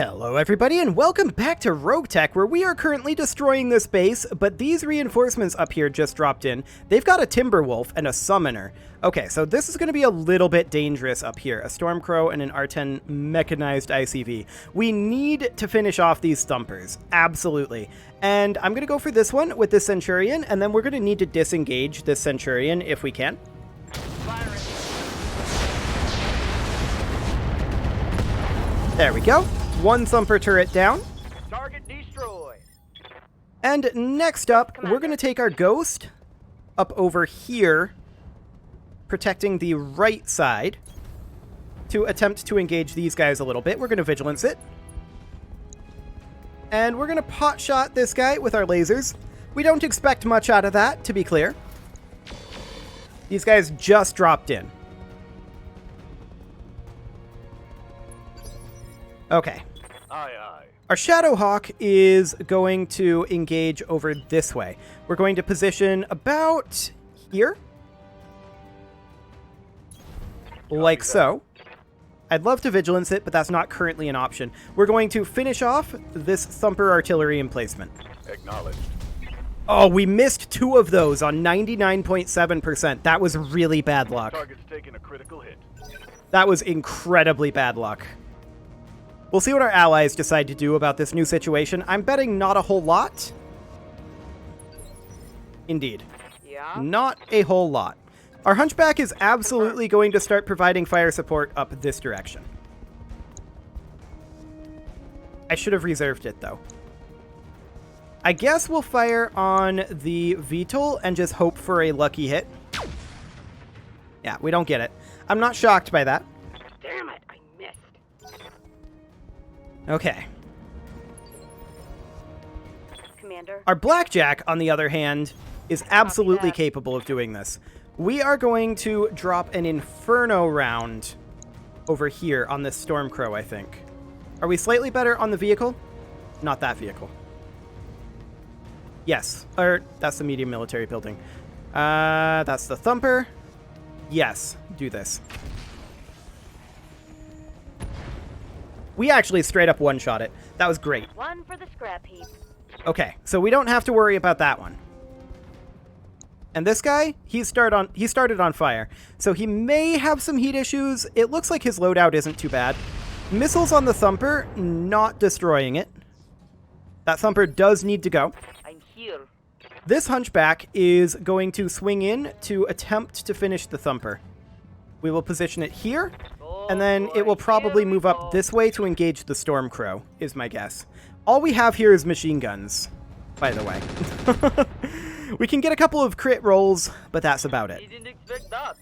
Hello everybody and welcome back to RogueTech, where we are currently destroying this base, but these reinforcements up here just dropped in. They've got a Timberwolf and a Summoner. Okay, so this is going to be a little bit dangerous up here. A Stormcrow and an R10 mechanized ICV. We need to finish off these Thumpers. Absolutely. And I'm going to go for this one with this Centurion, and then we're going to need to disengage this Centurion if we can. There we go. One Thumper turret down. Target destroyed. And next up, we're going to take our Ghost up over here, protecting the right side, to attempt to engage these guys a little bit. We're going to Vigilance it. And we're going to pot shot this guy with our lasers. We don't expect much out of that, to be clear. These guys just dropped in. Okay. Aye, aye. Our Shadowhawk is going to engage over this way. We're going to position about here. Like so. I'd love to Vigilance it, but that's not currently an option. We're going to finish off this Thumper artillery emplacement. Acknowledged. Oh, we missed two of those on 99.7%. That was really bad luck. Target's taking a critical hit. That was incredibly bad luck. We'll see what our allies decide to do about this new situation. I'm betting not a whole lot. Indeed. Yeah. Not a whole lot. Our Hunchback is absolutely going to start providing fire support up this direction. I should have reserved it, though. I guess we'll fire on the VTOL and just hope for a lucky hit. Yeah, we don't get it. I'm not shocked by that. Damn it, I missed. Okay. Commander. Our Blackjack, on the other hand, is absolutely capable of doing this. We are going to drop an Inferno round over here on this Stormcrow, I think. Are we slightly better on the vehicle? Not that vehicle. Yes. Or, that's the medium military building. That's the Thumper. Yes. Do this. We actually straight up one-shot it. That was great. One for the scrap heap. Okay, so we don't have to worry about that one. And this guy, he started on fire. So he may have some heat issues. It looks like his loadout isn't too bad. Missiles on the Thumper, not destroying it. That Thumper does need to go. I'm here. This Hunchback is going to swing in to attempt to finish the Thumper. We will position it here, and then it will probably move up this way to engage the Stormcrow, is my guess. All we have here is machine guns, by the way. We can get a couple of crit rolls, but that's about it. You didn't expect that.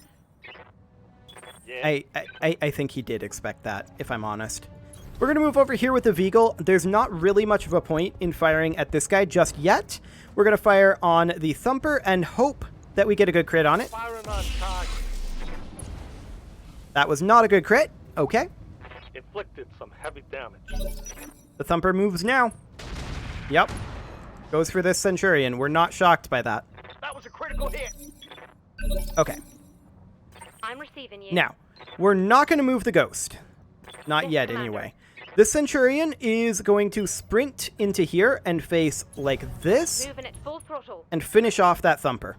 Yeah. I think he did expect that, if I'm honest. We're going to move over here with the Veagle. There's not really much of a point in firing at this guy just yet. We're going to fire on the Thumper and hope that we get a good crit on it. Firing on target. That was not a good crit. Okay. Inflicted some heavy damage. The Thumper moves now. Yep. Goes for this Centurion. We're not shocked by that. That was a critical hit. Okay. I'm receiving you. Now, we're not going to move the Ghost. Not Yes, yet, Commander. anyway. This Centurion is going to sprint into here and face like this Moving at full throttle. and finish off that Thumper.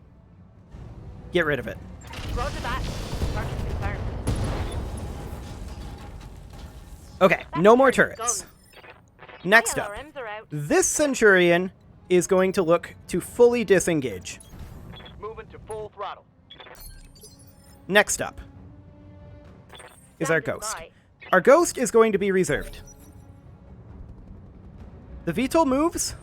Get rid of it. Roger that. Target confirmed. Okay, no more turrets. Next up, ILRMs are out. this Centurion is going to look to fully disengage. Moving to full throttle. Next up is our Standing Ghost. by. Our Ghost is going to be reserved. The VTOL moves.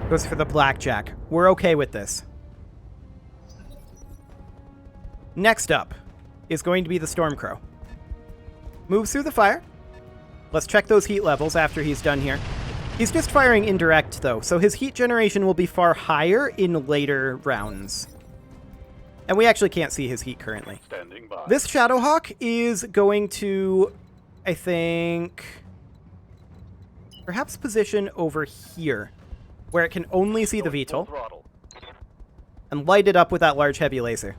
Goes for the Blackjack. We're okay with this. Next up is going to be the Stormcrow. Moves through the fire. Let's check those heat levels after he's done here. He's just firing indirect, though, so his heat generation will be far higher in later rounds. And we actually can't see his heat currently. Standing by. This Shadowhawk is going to, I think, perhaps position over here, where it can only see the Going full VTOL, throttle. and light it up with that large heavy laser.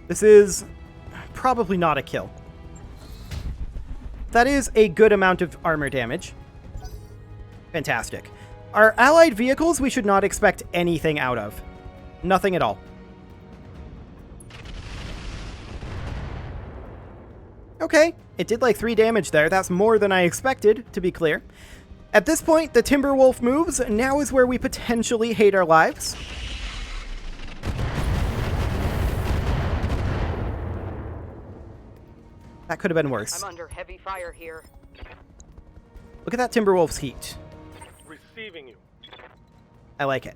This is probably not a kill. That is a good amount of armor damage. Fantastic. Our allied vehicles, we should not expect anything out of. Nothing at all. Okay, it did like 3 damage there. That's more than I expected, to be clear. At this point, the Timberwolf moves. Now is where we potentially hate our lives. That could have been worse. I'm under heavy fire here. Look at that Timberwolf's heat. Receiving you. I like it.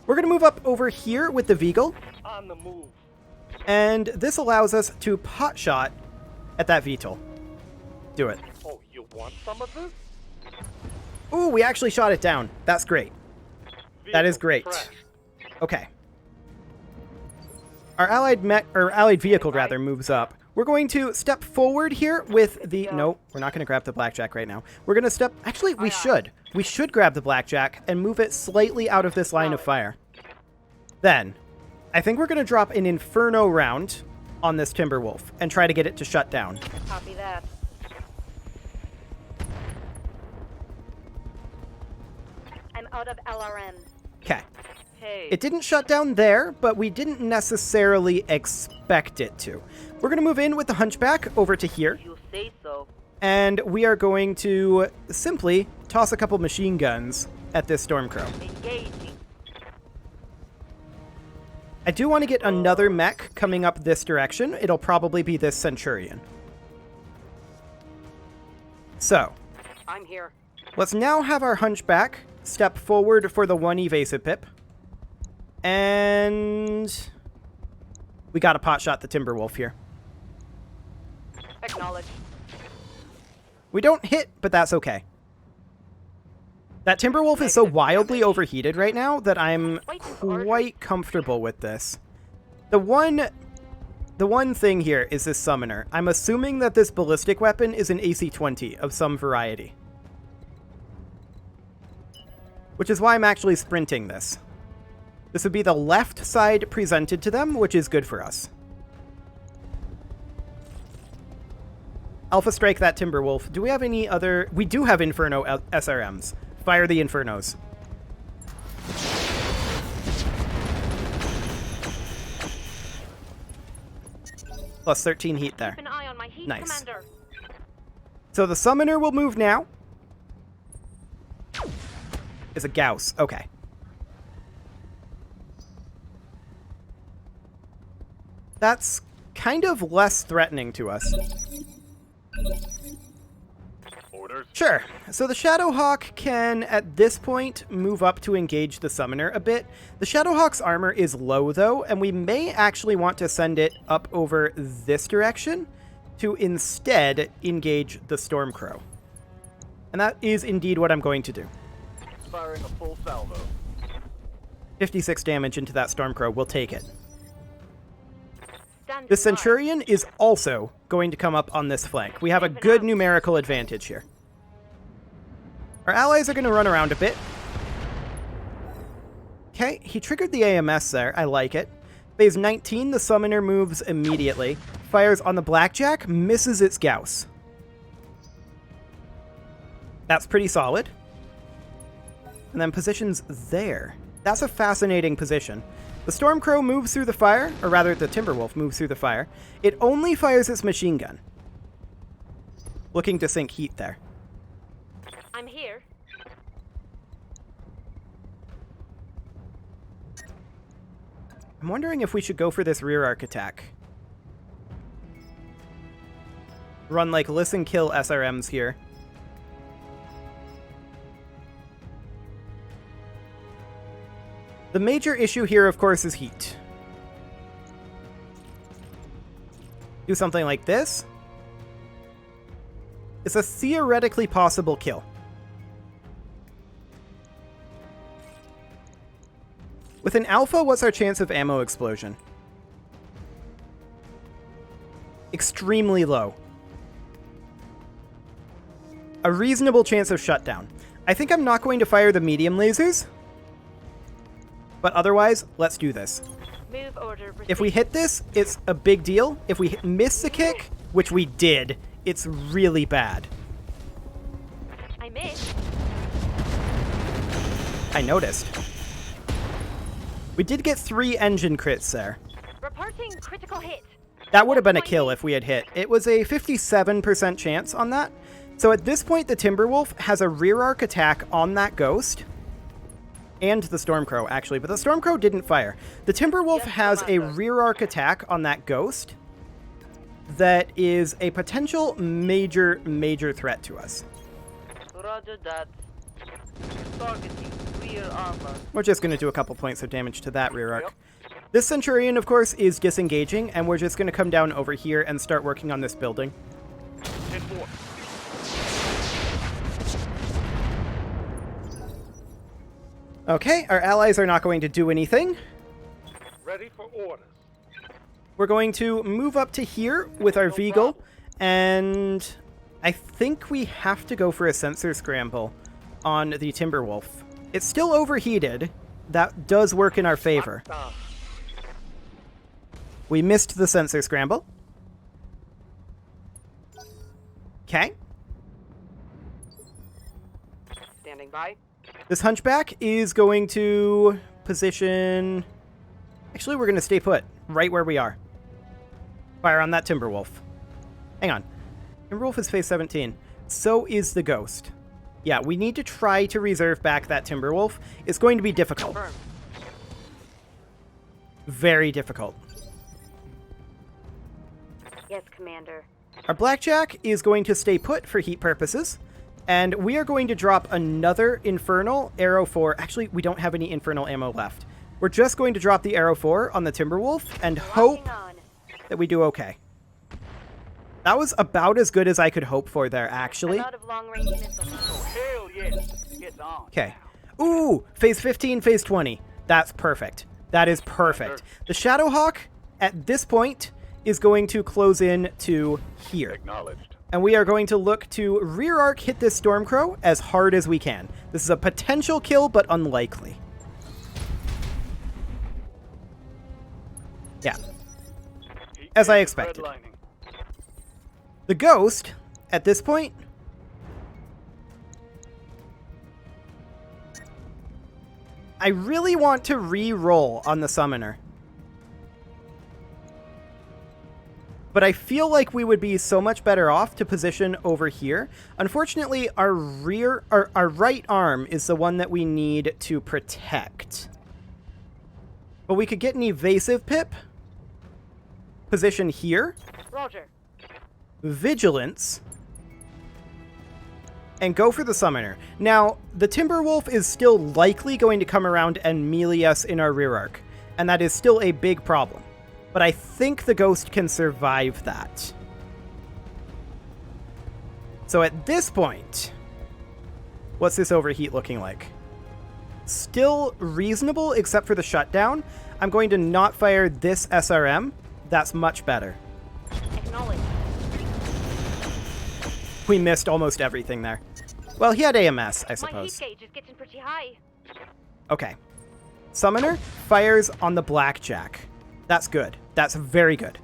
We're going to move up over here with the Veagle. On the move. And this allows us to pot shot at that VTOL. Do it. Oh, you want some of this? Ooh, we actually shot it down. That's great. That is great. Trash. Okay. Our allied vehicle rather moves up. We're going to step forward here with the... No, we're not going to grab the blackjack right now. We're going to step... Actually, we should. We should grab the blackjack and move it slightly out of this line of fire. Then, I think we're going to drop an Inferno round on this Timberwolf and try to get it to shut down. Copy that. I'm out of LRM. Okay. Hey. It didn't shut down there, but we didn't necessarily expect it to. We're going to move in with the Hunchback over to here. You say so. And we are going to simply toss a couple machine guns at this Stormcrow. Engaging. I do want to get another mech coming up this direction. It'll probably be this Centurion. So, I'm here. let's now have our Hunchback step forward for the 1 evasive pip. And we got to pot shot the Timberwolf here. Acknowledge. We don't hit, but that's okay. That Timberwolf is so wildly overheated right now that I'm quite comfortable with this. The one thing here is this summoner. I'm assuming that this ballistic weapon is an AC-20 of some variety. Which is why I'm actually sprinting this. This would be the left side presented to them, which is good for us. Alpha Strike that Timberwolf. Do we have any other... We do have Inferno SRMs. Fire the Infernos. Plus 13 heat there. Keep an eye on my heat, Nice. Commander. So the Summoner will move now. Is a Gauss. Okay. That's kind of less threatening to us. Orders. Sure. So the Shadowhawk can, at this point, move up to engage the Summoner a bit. The Shadowhawk's armor is low, though, and we may actually want to send it up over this direction to instead engage the Stormcrow. And that is indeed what I'm going to do. Firing a full salvo. 56 damage into that Stormcrow. We'll take it. Stand The by. Centurion is also going to come up on this flank. We have a good numerical advantage here. Our allies are going to run around a bit. Okay, he triggered the AMS there. I like it. Phase 19, the Summoner moves immediately. Fires on the Blackjack, misses its Gauss. That's pretty solid. And then positions there. That's a fascinating position. The Stormcrow moves through the fire, or rather the Timberwolf moves through the fire. It only fires its machine gun. Looking to sink heat there. I'm here. I'm wondering if we should go for this rear arc attack. Run like listen kill SRMs here. The major issue here, of course, is heat. Do something like this. It's a theoretically possible kill. With an alpha, what's our chance of ammo explosion? Extremely low. A reasonable chance of shutdown. I think I'm not going to fire the medium lasers. But otherwise, let's do this. Move order received. If we hit this, it's a big deal. If we miss the kick, which we did, it's really bad. I missed. I noticed. We did get 3 engine crits there. Reporting critical hit. That would have been a kill if we had hit. It was a 57% chance on that. So at this point, the Timberwolf has a rear arc attack on that ghost. And the Stormcrow, actually. But the Stormcrow didn't fire. The Timberwolf Yes, has a Commander. rear arc attack on that ghost that is a potential major, major threat to us. Roger that. Targeting rear armor. We're just going to do a couple points of damage to that rear arc. This Centurion, of course, is disengaging, and we're just going to come down over here and start working on this building. 10-4. Okay, our allies are not going to do anything. Ready for orders. We're going to move up to here with our Veagle, and I think we have to go for a sensor scramble on the Timberwolf. It's still overheated. That does work in our favor. Down. We missed the sensor scramble. Okay. Standing by. This Hunchback is going to position... Actually, we're going to stay put right where we are. Fire on that Timberwolf. Hang on. Timberwolf is phase 17. So is the Ghost. Yeah, we need to try to reserve back that Timberwolf. It's going to be difficult. Confirm. Very difficult. Yes, Commander. Our Blackjack is going to stay put for heat purposes. And we are going to drop another Infernal Arrow 4. Actually, we don't have any Infernal ammo left. We're just going to drop the Arrow 4 on the Timberwolf and hope Locking on. that we do okay. That was about as good as I could hope for there, actually. I'm out of long-range missiles. Hell yes. Get on. Okay. Ooh, phase 15, phase 20. That's perfect. That is perfect. The Shadowhawk, at this point, is going to close in to here. Acknowledged. And we are going to look to rear arc hit this Stormcrow as hard as we can. This is a potential kill, but unlikely. Yeah. As I expected. Redlining. The Ghost, at this point, I really want to re-roll on the Summoner. But I feel like we would be so much better off to position over here. Unfortunately, our right arm is the one that we need to protect. But we could get an evasive pip. Position here. Roger. Vigilance. And go for the Summoner. Now, the Timberwolf is still likely going to come around and melee us in our rear arc. And that is still a big problem. But I think the Ghost can survive that. So at this point, what's this overheat looking like? Still reasonable, except for the shutdown. I'm going to not fire this SRM. That's much better. Acknowledge. We missed almost everything there. Well, he had AMS, I My heat suppose. gauge is getting pretty high. Okay. Summoner fires on the Blackjack. That's good. That's very good.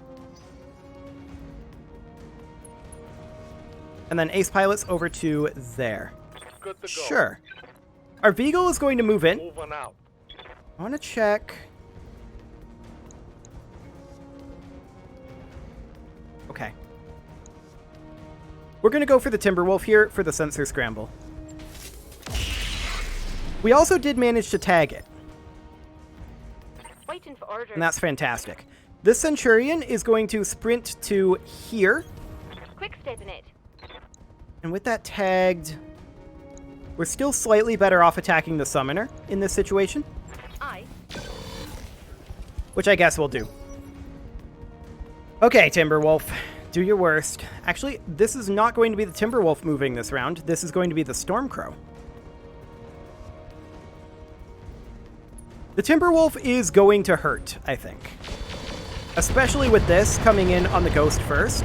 And then Ace Pilot's over to there. Good to go. Sure. Our Veagle is going to move in. Moving out. I want to check. Okay. We're going to go for the Timberwolf here for the sensor scramble. We also did manage to tag it, Waiting for orders. and that's fantastic. This Centurion is going to sprint to here, Quick step in it. and with that tagged, we're still slightly better off attacking the Summoner in this situation, Aye. which I guess we'll do. Okay, Timberwolf, do your worst. Actually, this is not going to be the Timberwolf moving this round. This is going to be the Stormcrow. The Timberwolf is going to hurt, I think. Especially with this coming in on the Ghost first.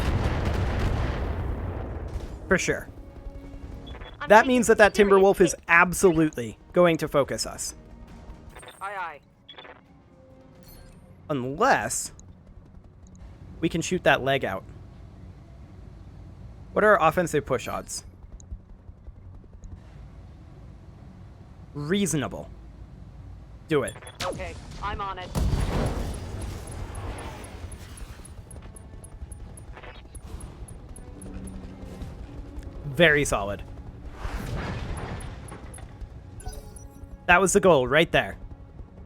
For sure. That means that Timberwolf is absolutely going to focus us. Aye, aye. Unless we can shoot that leg out. What are our offensive push odds? Reasonable. Do it. Okay, I'm on it. Very solid. That was the goal right there.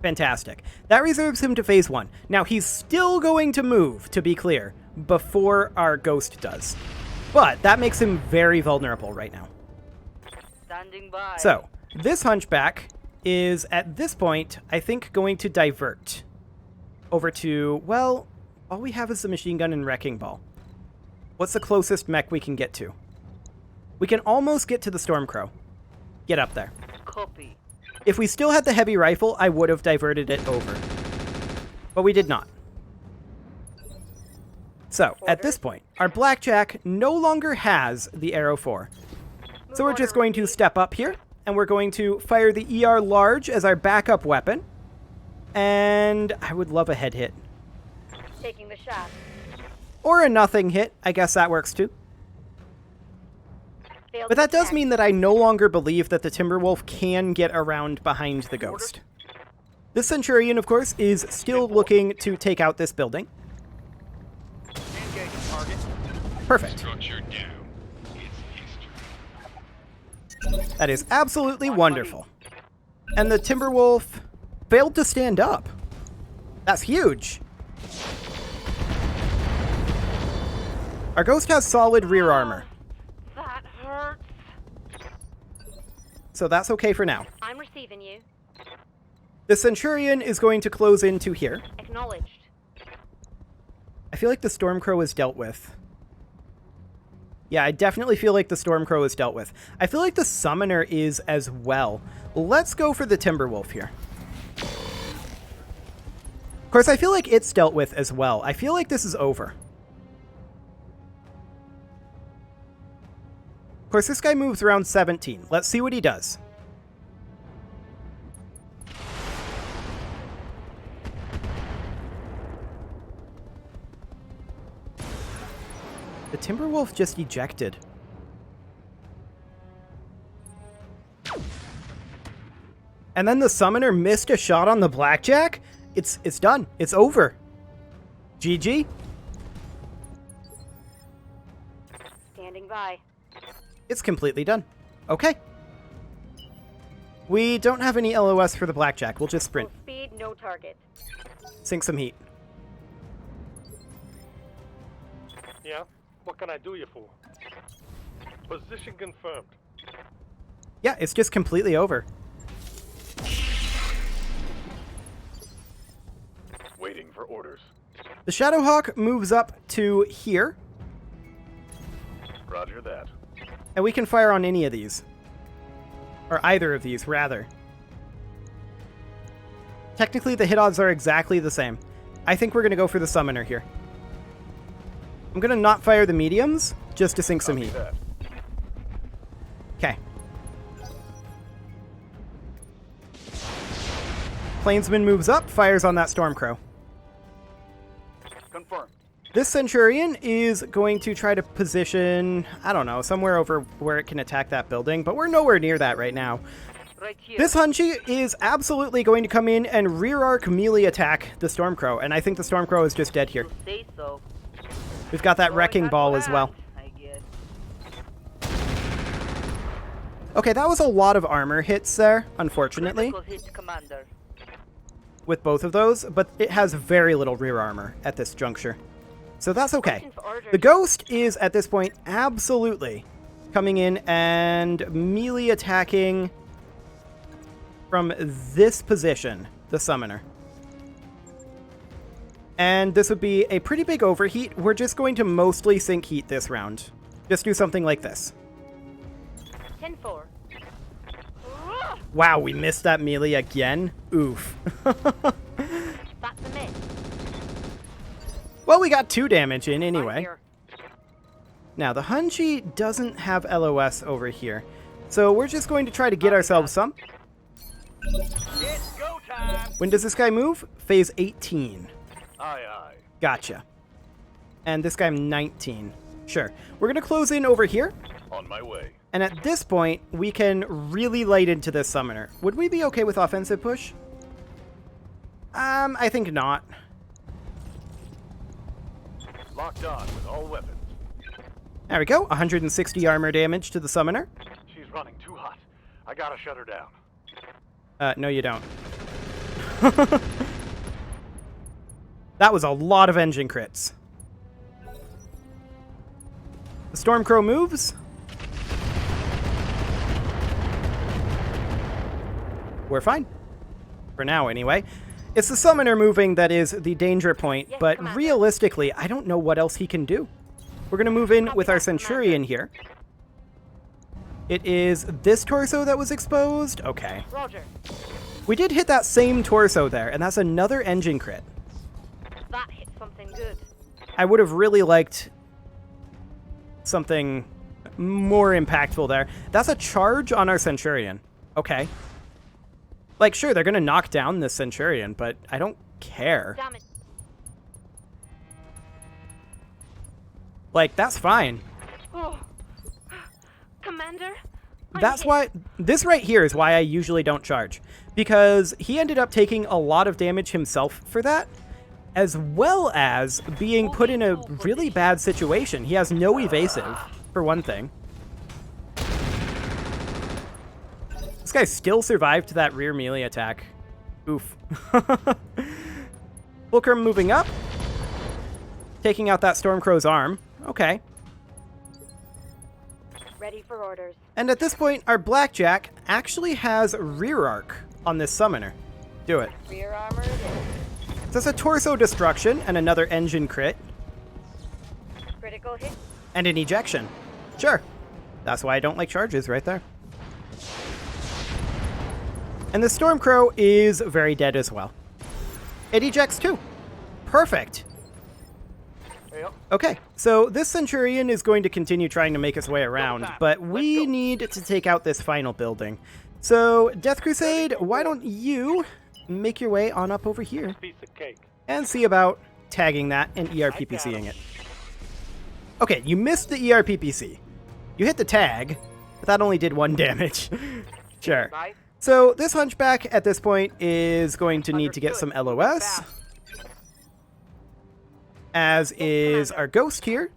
Fantastic. That reserves him to phase 1. Now, he's still going to move, to be clear, before our ghost does. But that makes him very vulnerable right now. Standing by. So, this hunchback is, at this point, I think going to divert over to, well, all we have is the machine gun and wrecking ball. What's the closest mech we can get to? We can almost get to the Stormcrow. Get up there. Copy. If we still had the heavy rifle, I would have diverted it over. But we did not. So, at this point, our Blackjack no longer has the Arrow 4. So we're just going to step up here, and we're going to fire the ER Large as our backup weapon. And I would love a head hit. Taking the shot. Or a nothing hit. I guess that works too. But that does mean that I no longer believe that the Timberwolf can get around behind the Ghost. This Centurion, of course, is still looking to take out this building. Engage target. Perfect. Structure down. It's history. That is absolutely wonderful. And the Timberwolf failed to stand up. That's huge. Our Ghost has solid rear armor, That hurts. so that's okay for now. I'm receiving you. The Centurion is going to close into here. Acknowledged. I feel like the Stormcrow is dealt with. Yeah, I definitely feel like the Stormcrow is dealt with. I feel like the Summoner is as well. Let's go for the Timberwolf here. Of course, I feel like it's dealt with as well. I feel like this is over. Of course, this guy moves around 17. Let's see what he does. The Timberwolf just ejected. And then the Summoner missed a shot on the Blackjack? It's done. It's over. GG. Standing by. It's completely done. Okay. We don't have any LOS for the Blackjack. We'll just sprint. Full speed, no target. Sink some heat. Yeah? What can I do you for? Position confirmed. Yeah, it's just completely over. Waiting for orders. The Shadowhawk moves up to here, Roger that. and we can fire on any of these. Or either of these, rather. Technically, the hit odds are exactly the same. I think we're going to go for the Summoner here. I'm going to not fire the mediums, just to sink some heat. That. Okay. Plainsman moves up, fires on that Stormcrow. Confirmed. This Centurion is going to try to position, I don't know, somewhere over where it can attack that building, but we're nowhere near that right now. Right here. This Hunchy is absolutely going to come in and rear arc melee attack the Stormcrow, and I think the Stormcrow is just dead here. Say so. We've got that wrecking ball as well. I guess. Okay, that was a lot of armor hits there, unfortunately, Critical hit, Commander. with both of those, but it has very little rear armor at this juncture. So that's okay. Waiting for orders. The Ghost is, at this point, absolutely coming in and melee attacking from this position, the Summoner. And this would be a pretty big overheat. We're just going to mostly sink heat this round. Just do something like this. 10-4. Wow, we missed that melee again? Oof. That's a miss. Well, we got 2 damage in Right anyway. here. Now, the Hunchi doesn't have LOS over here. So we're just going to try to get ourselves some. It's go time. When does this guy move? Phase 18. Aye, aye. Gotcha. And this guy, I'm 19. Sure. We're going to close in over here. On my way. And at this point, we can really light into this summoner. Would we be okay with offensive push? I think not. Locked on with all weapons. There we go. 160 armor damage to the summoner. She's running too hot. I gotta shut her down. No, you don't. That was a lot of engine crits. The Stormcrow moves. We're fine. For now, anyway. It's the summoner moving that is the danger point, Yes, but Commander. realistically, I don't know what else he can do. We're going to move in with our Centurion here. It is this torso that was exposed? Okay. Roger. We did hit that same torso there, and that's another engine crit. That hit something good. I would have really liked something more impactful there. That's a charge on our Centurion. Okay. Like, sure, they're going to knock down this Centurion, but I don't care. Damage. Like, that's fine. Oh. Commander? I'm That's hit. why... This right here is why I usually don't charge. Because he ended up taking a lot of damage himself for that, as well as being put in a really bad situation. He has no evasive, for one thing. This guy still survived that rear melee attack. Oof. Fulcrum moving up. Taking out that Stormcrow's arm. Okay. Ready for orders. And at this point, our Blackjack actually has rear arc on this summoner. Do it. Rear armor it is. So that's a torso destruction and another engine crit. Critical hit. And an ejection. Sure. That's why I don't like charges right there. And the Stormcrow is very dead as well. It ejects too. Perfect. Yep. Okay, so this Centurion is going to continue trying to make its way around, but we need to take out this final building. So, Death Crusade, why don't you make your way on up over here Piece of cake. and see about tagging that and ERPPCing it. Okay, you missed the ERPPC. You hit the tag, but that only did 1 damage. Sure. Bye. So this Hunchback at this point is going to need to get some LOS, as is our Ghost here.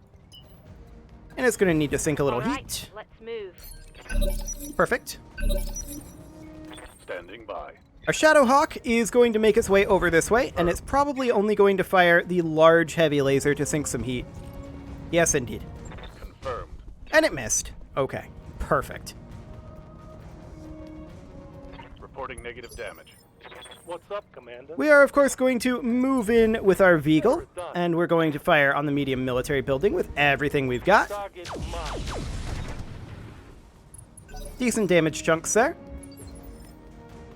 And it's going to need to sink a little All right, heat. let's move. Perfect. Standing by. Our Shadowhawk is going to make its way over this way, and it's probably only going to fire the large heavy laser to sink some heat. Yes, indeed. Confirmed. And it missed. Okay, perfect. Reporting negative damage. What's up, Commander? We are, of course, going to move in with our Veagle, and we're going to fire on the medium military building with everything we've got. Target marked. Decent damage chunks there.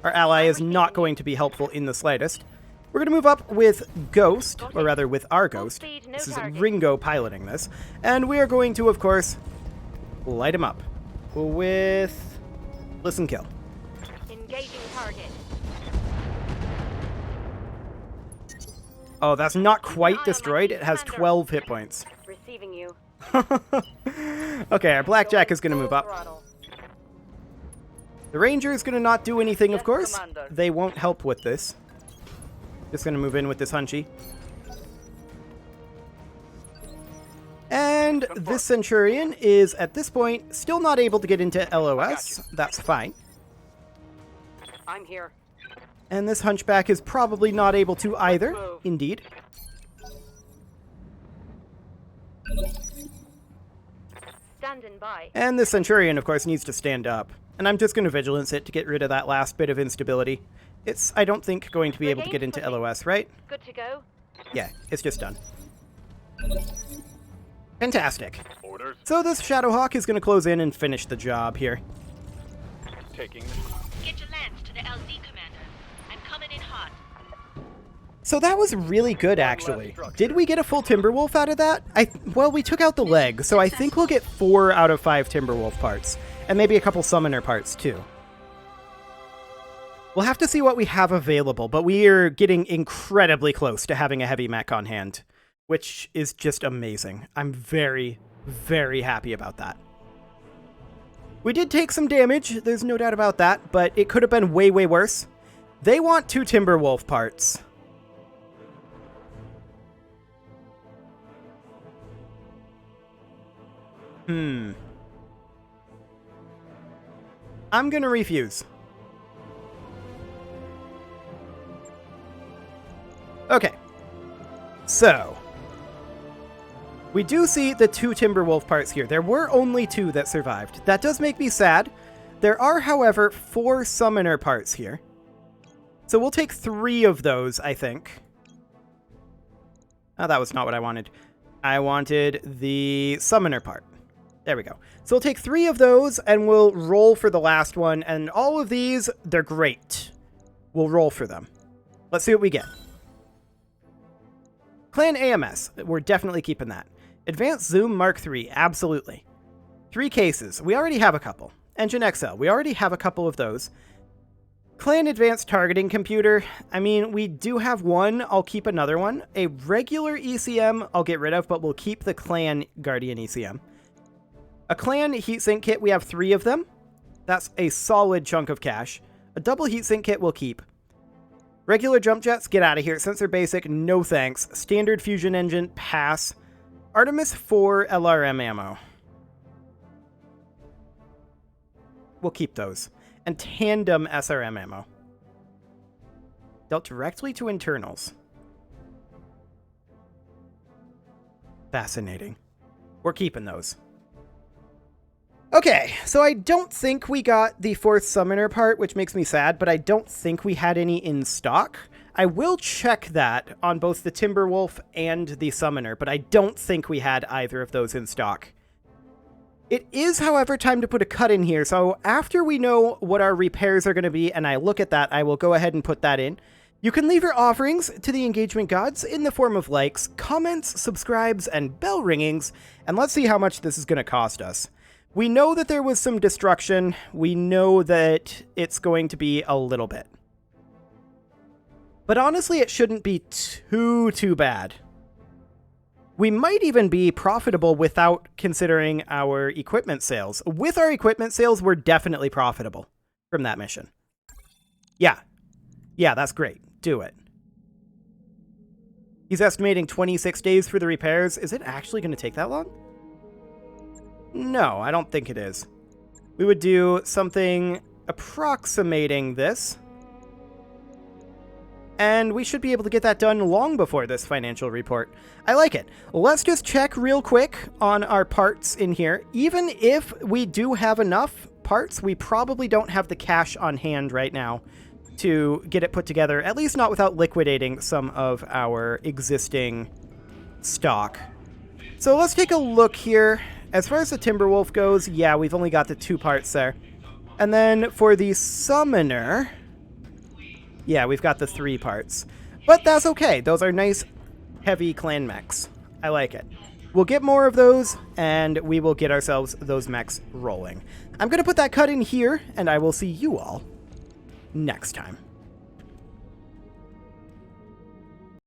Our ally is not going to be helpful in the slightest. We're going to move up with Ghost, or rather with our Ghost. This is Ringo piloting this. And we are going to, of course, light him up with Listen Kill. Engaging target. Oh, that's not quite destroyed. It has 12 hit points. Receiving you. Okay, our Blackjack is going to Full move up. throttle. The Ranger is going to not do anything, of Yes, course. Commander. They won't help with this. Just going to move in with this Hunchy. And this Centurion is, at this point, still not able to get into LOS. That's fine. I'm here. And this Hunchback is probably not able to either. move. Indeed. Standing by. And this Centurion, of course, needs to stand up. And I'm just going to Vigilance it to get rid of that last bit of instability. It's, I don't think, going to be able to get into LOS, right? Good to go. Yeah, it's just done. Fantastic. Orders. So this Shadowhawk is going to close in and finish the job here. Taking. Get your lance to the LZ, Commander. I'm coming in hot. So that was really good, actually. Did we get a full Timberwolf out of that? Well, we took out the leg, so I think we'll get 4 out of 5 Timberwolf parts. And maybe a couple Summoner parts, too. We'll have to see what we have available, but we are getting incredibly close to having a heavy mech on hand, which is just amazing. I'm very, very happy about that. We did take some damage, there's no doubt about that, but it could have been way, way worse. They want 2 Timberwolf parts. I'm gonna refuse. Okay. So, we do see the 2 Timberwolf parts here. There were only 2 that survived. That does make me sad. There are, however, 4 Summoner parts here. So we'll take 3 of those, I think. Oh, that was not what I wanted. I wanted the Summoner part. There we go. So we'll take 3 of those, and we'll roll for the last one. And all of these, they're great. We'll roll for them. Let's see what we get. Clan AMS. We're definitely keeping that. Advanced Zoom Mark III. Absolutely. 3 cases. We already have a couple. Engine XL. We already have a couple of those. Clan Advanced Targeting Computer. I mean, we do have one. I'll keep another one. A regular ECM I'll get rid of, but we'll keep the Clan Guardian ECM. A Clan Heatsink Kit. We have 3 of them. That's a solid chunk of cash. A double Heatsink Kit we'll keep. Regular jump jets, get out of here. Sensor basic, no thanks. Standard fusion engine, pass. Artemis 4 LRM ammo. We'll keep those. And tandem SRM ammo. Dealt directly to internals. Fascinating. We're keeping those. Okay, so I don't think we got the 4th Summoner part, which makes me sad, but I don't think we had any in stock. I will check that on both the Timberwolf and the Summoner, but I don't think we had either of those in stock. It is, however, time to put a cut in here, so after we know what our repairs are going to be and I look at that, I will go ahead and put that in. You can leave your offerings to the engagement gods in the form of likes, comments, subscribes, and bell ringings, and let's see how much this is going to cost us. We know that there was some destruction. We know that it's going to be a little bit. But honestly, it shouldn't be too bad. We might even be profitable without considering our equipment sales. With our equipment sales, we're definitely profitable from that mission. Yeah. Yeah, that's great. Do it. He's estimating 26 days for the repairs. Is it actually going to take that long? No, I don't think it is. We would do something approximating this. And we should be able to get that done long before this financial report. I like it. Let's just check real quick on our parts in here. Even if we do have enough parts, we probably don't have the cash on hand right now to get it put together, at least not without liquidating some of our existing stock. So let's take a look here. As far as the Timberwolf goes, yeah, we've only got the 2 parts there. And then for the Summoner, yeah, we've got the 3 parts. But that's okay. Those are nice, heavy clan mechs. I like it. We'll get more of those, and we will get ourselves those mechs rolling. I'm going to put that cut in here, and I will see you all next time.